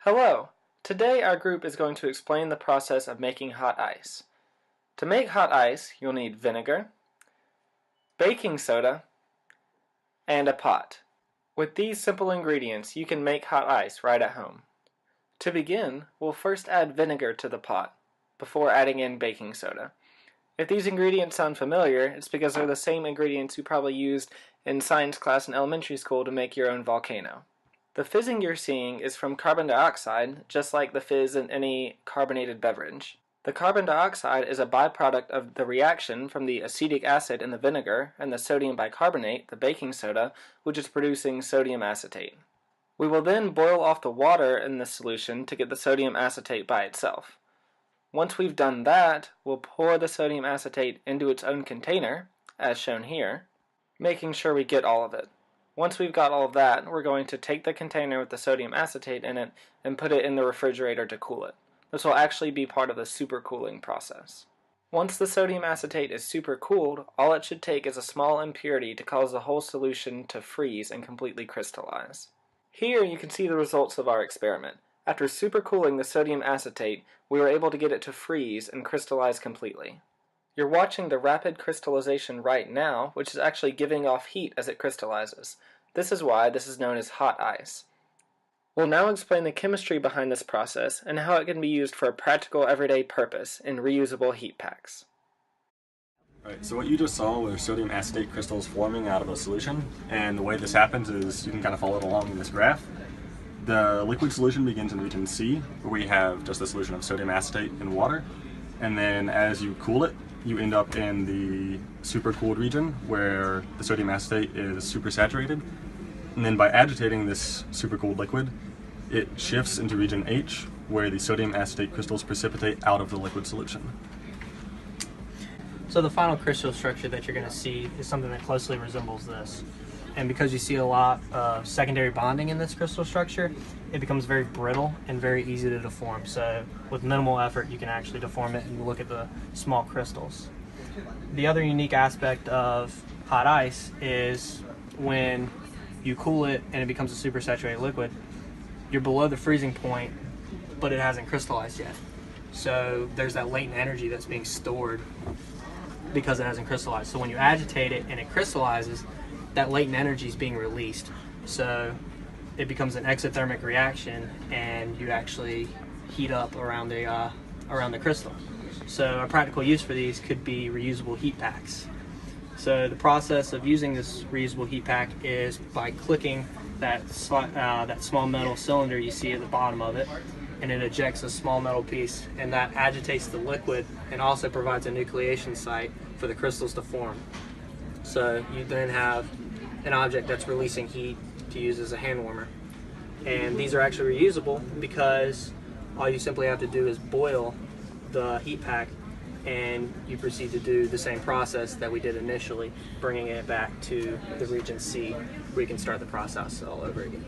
Hello! Today our group is going to explain the process of making hot ice. To make hot ice, you'll need vinegar, baking soda, and a pot. With these simple ingredients, you can make hot ice right at home. To begin, we'll first add vinegar to the pot, before adding in baking soda. If these ingredients sound familiar, it's because they're the same ingredients you probably used in science class in elementary school to make your own volcano. The fizzing you're seeing is from carbon dioxide, just like the fizz in any carbonated beverage. The carbon dioxide is a byproduct of the reaction from the acetic acid in the vinegar and the sodium bicarbonate, the baking soda, which is producing sodium acetate. We will then boil off the water in this solution to get the sodium acetate by itself. Once we've done that, we'll pour the sodium acetate into its own container, as shown here, making sure we get all of it. Once we've got all of that, we're going to take the container with the sodium acetate in it and put it in the refrigerator to cool it. This will actually be part of the supercooling process. Once the sodium acetate is supercooled, all it should take is a small impurity to cause the whole solution to freeze and completely crystallize. Here you can see the results of our experiment. After supercooling the sodium acetate, we were able to get it to freeze and crystallize completely. You're watching the rapid crystallization right now, which is actually giving off heat as it crystallizes. This is why this is known as hot ice. We'll now explain the chemistry behind this process and how it can be used for a practical everyday purpose in reusable heat packs. Right, so what you just saw were sodium acetate crystals forming out of a solution, and the way this happens is you can kind of follow it along in this graph. The liquid solution begins in region C, where we have just a solution of sodium acetate and water, and then as you cool it, you end up in the supercooled region where the sodium acetate is supersaturated, and then by agitating this supercooled liquid, it shifts into region H, where the sodium acetate crystals precipitate out of the liquid solution. So the final crystal structure that you're going to see is something that closely resembles this. And because you see a lot of secondary bonding in this crystal structure, it becomes very brittle and very easy to deform. So with minimal effort, you can actually deform it and look at the small crystals. The other unique aspect of hot ice is when you cool it and it becomes a supersaturated liquid, you're below the freezing point, but it hasn't crystallized yet. So there's that latent energy that's being stored because it hasn't crystallized. So when you agitate it and it crystallizes, that latent energy is being released. So it becomes an exothermic reaction and you actually heat up around the crystal. So a practical use for these could be reusable heat packs. So the process of using this reusable heat pack is by clicking that small metal cylinder you see at the bottom of it, and it ejects a small metal piece, and that agitates the liquid and also provides a nucleation site for the crystals to form. So you then have an object that's releasing heat to use as a hand warmer. And these are actually reusable because all you simply have to do is boil the heat pack and you proceed to do the same process that we did initially, bringing it back to the region C where you can start the process all over again.